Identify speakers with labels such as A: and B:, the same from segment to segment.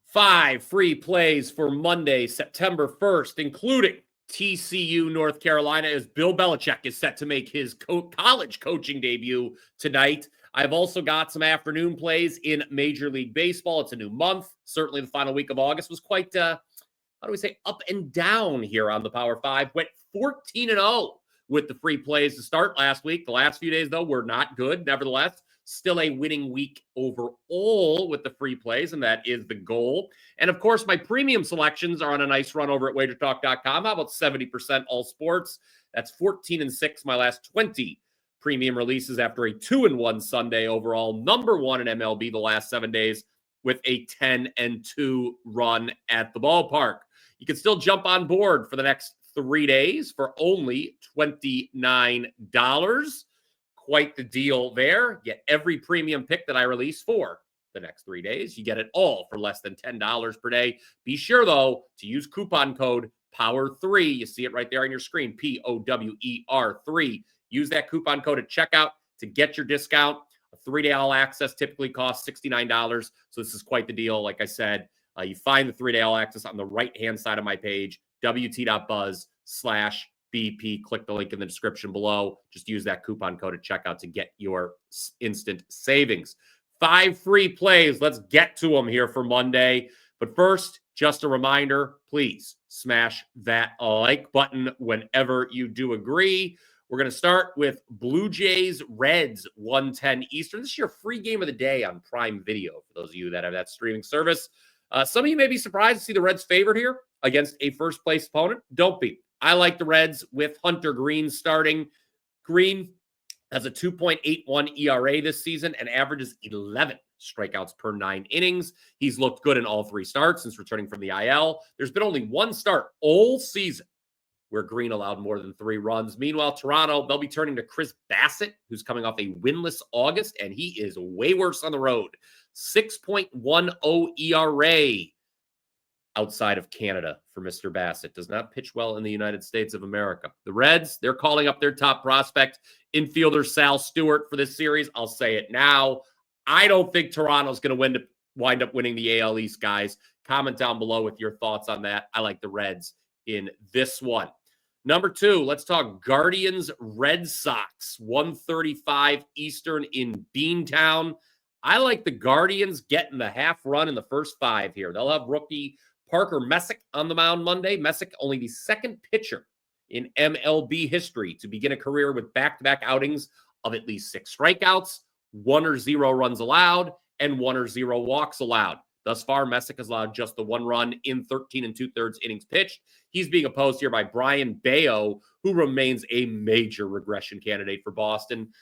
A: 5 free plays for Monday, September 1st, including TCU, North Carolina, as Bill Belichick is set to make his college coaching debut tonight. I've also got some afternoon plays in Major League Baseball. It's a new month. Certainly the final week of August was quite, up and down here on the Power 5. Went 14-0 with the free plays to start last week. The last few days, though, were not good. Nevertheless, still a winning week overall with the free plays, and that is the goal. And, of course, my premium selections are on a nice run over at WagerTalk.com. How about 70% all sports? That's 14-6 my last 20 premium releases after a 2-1 Sunday overall. Number one in MLB the last 7 days with a 10-2 run at the ballpark. You can still jump on board for the next 3 days for only $29. Quite the deal there. Get every premium pick that I release for the next 3 days. You get it all for less than $10 per day. Be sure, though, to use coupon code POWER3. You see it right there on your screen, POWER3. Use that coupon code at checkout to get your discount. A 3-day all access typically costs $69. So this is quite the deal. Like I said, you find the 3-day all access on the right-hand side of my page, wt.buzz/BP. Click the link in the description below. Just use that coupon code at checkout to get your instant savings. 5 free plays. Let's get to them here for Monday. But first, just a reminder, please smash that like button whenever you do agree. We're going to start with Blue Jays Reds 1:10 Eastern. This is your free game of the day on Prime Video for those of you that have that streaming service. Some of you may be surprised to see the Reds favored here against a first-place opponent. Don't be. I like the Reds with Hunter Green starting. Green has a 2.81 ERA this season and averages 11 strikeouts per 9 innings. He's looked good in all 3 starts since returning from the IL. There's been only 1 start all season where Green allowed more than 3 runs. Meanwhile, Toronto, they'll be turning to Chris Bassett, who's coming off a winless August, and he is way worse on the road. 6.10 ERA outside of Canada for Mr. Bassett. Does not pitch well in the United States of America. The Reds, they're calling up their top prospect, infielder Sal Stewart, for this series. I'll say it now. I don't think Toronto's going to wind up winning the AL East, guys. Comment down below with your thoughts on that. I like the Reds in this one. Number 2, let's talk Guardians Red Sox, 1:35 Eastern in Beantown. I like the Guardians getting the half run in the first 5 here. They'll have rookie Parker Messick on the mound Monday. Messick, only the second pitcher in MLB history to begin a career with back-to-back outings of at least 6 strikeouts, 1 or 0 runs allowed, and 1 or 0 walks allowed. Thus far, Messick has allowed just the 1 run in 13 2/3 innings pitched. He's being opposed here by Bryan Power, who remains a major regression candidate for Boston.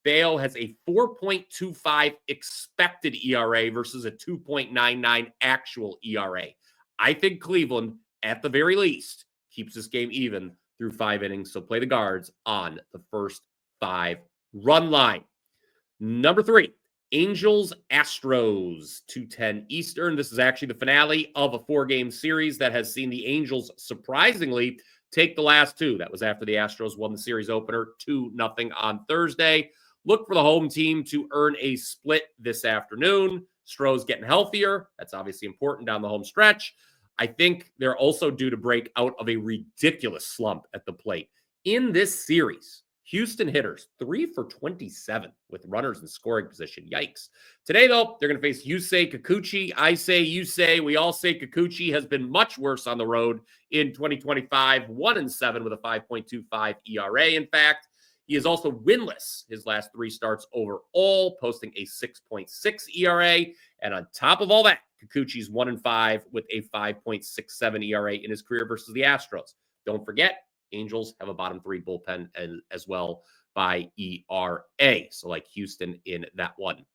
A: Power has a 4.25 expected ERA versus a 2.99 actual ERA. I think Cleveland, at the very least, keeps this game even through 5 innings. So play the Guards on the first 5 run line. Number 3. Angels Astros 2:10 Eastern. This is actually the finale of a 4-game series that has seen the Angels surprisingly take the last 2. That was after the Astros won the series opener 2-0 on Thursday. Look for the home team to earn a split this afternoon. Stroh's getting healthier. That's obviously important down the home stretch. I think they're also due to break out of a ridiculous slump at the plate. In this series, Houston hitters 3 for 27 with runners in scoring position. Yikes. Today, though, they're going to face Yusei Kikuchi. I say Yusei. We all say Kikuchi has been much worse on the road in 2025. 1-7 with a 5.25 ERA. In fact, he is also winless his last 3 starts overall, posting a 6.6 ERA. And on top of all that, Kikuchi's 1-5 with a 5.67 ERA in his career versus the Astros. Don't forget, Angels have a bottom 3 bullpen as well by ERA. So like Houston in that one.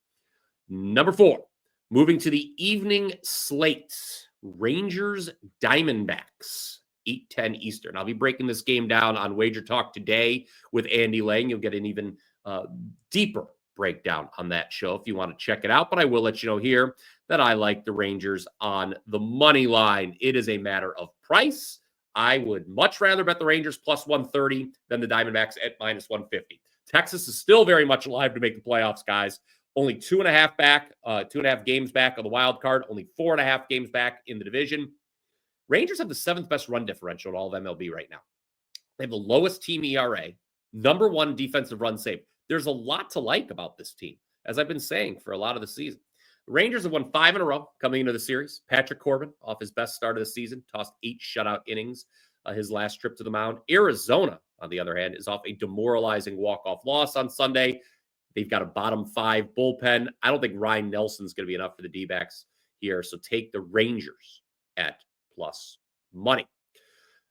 A: Number 4, moving to the evening slate. Rangers Diamondbacks, 8:10 Eastern. I'll be breaking this game down on Wager Talk today with Andy Lang. You'll get an even deeper breakdown on that show if you want to check it out. But I will let you know here that I like the Rangers on the money line. It is a matter of price. I would much rather bet the Rangers plus 130 than the Diamondbacks at minus 150. Texas is still very much alive to make the playoffs, guys. Only 2.5 games back on the wild card, only 4.5 games back in the division. Rangers have the 7th best run differential in all of MLB right now. They have the lowest team ERA, number 1 defensive run save. There's a lot to like about this team, as I've been saying for a lot of the season. The Rangers have won 5 in a row coming into the series. Patrick Corbin, off his best start of the season, tossed 8 shutout innings his last trip to the mound. Arizona, on the other hand, is off a demoralizing walk-off loss on Sunday. They've got a bottom 5 bullpen. I don't think Ryan Nelson's going to be enough for the D-backs here, so take the Rangers at plus money.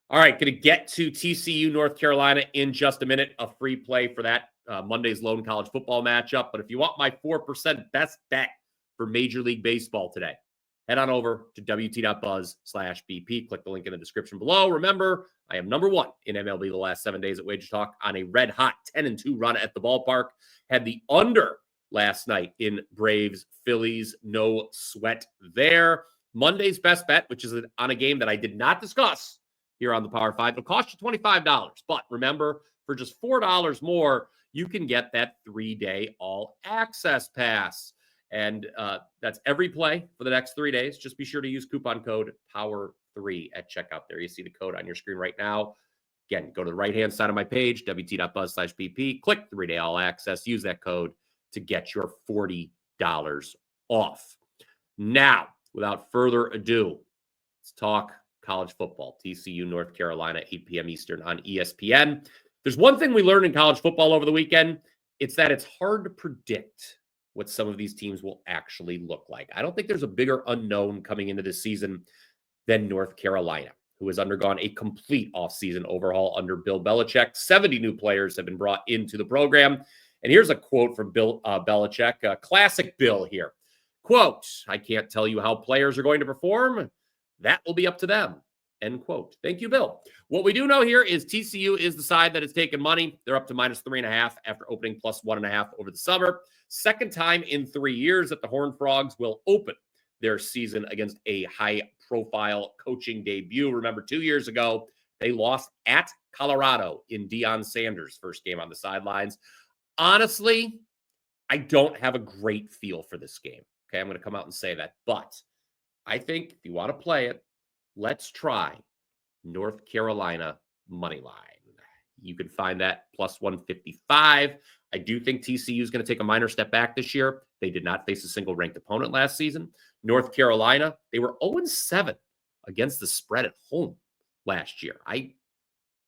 A: All right, going to get to TCU, North Carolina in just a minute. A free play for that Monday's lone college football matchup. But if you want my 4% best bet for Major League Baseball today, head on over to wt.buzz/BP. Click the link in the description below. Remember, I am number 1 in MLB the last 7 days at WagerTalk on a red-hot 10-2 run at the ballpark. Had the under last night in Braves-Phillies. No sweat there. Monday's best bet, which is on a game that I did not discuss here on the Power 5. It'll cost you $25. But remember, for just $4 more, you can get that 3-day all-access pass. And that's every play for the next 3 days. Just be sure to use coupon code POWER3 at checkout there. You see the code on your screen right now. Again, go to the right-hand side of my page, wt.buzz/BP. Click 3-day all-access. Use that code to get your $40 off. Now, without further ado, let's talk college football. TCU, North Carolina, 8 p.m. Eastern on ESPN. There's one thing we learned in college football over the weekend. It's that it's hard to predict what some of these teams will actually look like. I don't think there's a bigger unknown coming into this season than North Carolina, who has undergone a complete offseason overhaul under Bill Belichick. 70 new players have been brought into the program. And here's a quote from Bill Belichick, classic Bill here. Quote, "I can't tell you how players are going to perform. That will be up to them." End quote. Thank you, Bill. What we do know here is TCU is the side that is taking money. They're up to -3.5 after opening +1.5 over the summer. Second time in 3 years that the Horned Frogs will open their season against a high-profile coaching debut. Remember, 2 years ago, they lost at Colorado in Deion Sanders' first game on the sidelines. Honestly, I don't have a great feel for this game. Okay, I'm going to come out and say that. But I think if you want to play it, let's try North Carolina money line. You can find that +155. I do think TCU is going to take a minor step back this year. They did not face a single ranked opponent last season. North Carolina, they were 0-7 against the spread at home last year. I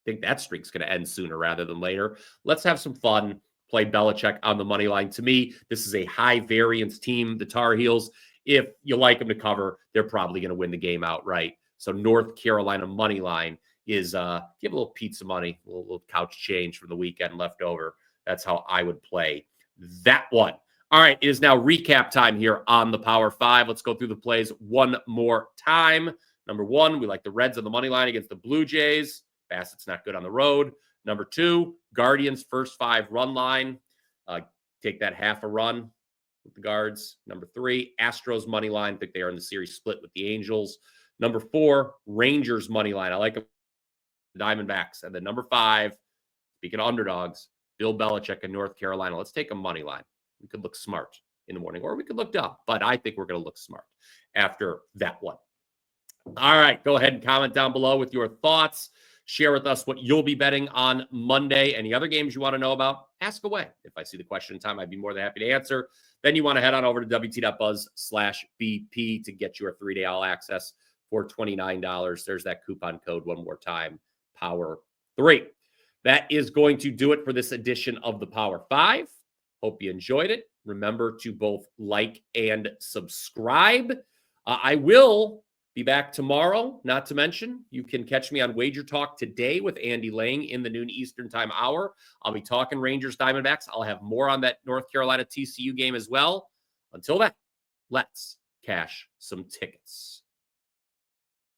A: think that streak's going to end sooner rather than later. Let's have some fun. Play Belichick on the money line. To me, this is a high variance team, the Tar Heels. If you like them to cover, they're probably going to win the game outright. So North Carolina money line is give a little pizza money, a little couch change from the weekend left over. That's how I would play that one. All right, it is now recap time here on the Power 5. Let's go through the plays one more time. Number 1, we like the Reds on the money line against the Blue Jays. Bassett's not good on the road. Number 2, Guardians first 5 run line. Take that half a run with the Guards. Number 3, Astros money line. I think they are in the series split with the Angels. Number 4, Rangers money line. I like the Diamondbacks. And then number 5, speaking of underdogs, Bill Belichick in North Carolina. Let's take a money line. We could look smart in the morning, or we could look dumb. But I think we're going to look smart after that one. All right, go ahead and comment down below with your thoughts. Share with us what you'll be betting on Monday. Any other games you want to know about, ask away. If I see the question in time, I'd be more than happy to answer. Then you want to head on over to wt.buzz/BP to get your 3-day all access for $29. There's that coupon code one more time, POWER3. That is going to do it for this edition of the Power 5. Hope you enjoyed it. Remember to both like and subscribe. I will be back tomorrow. Not to mention, you can catch me on WagerTalk today with Andy Lang in the noon Eastern time hour. I'll be talking Rangers Diamondbacks. I'll have more on that North Carolina TCU game as well. Until then, let's cash some tickets.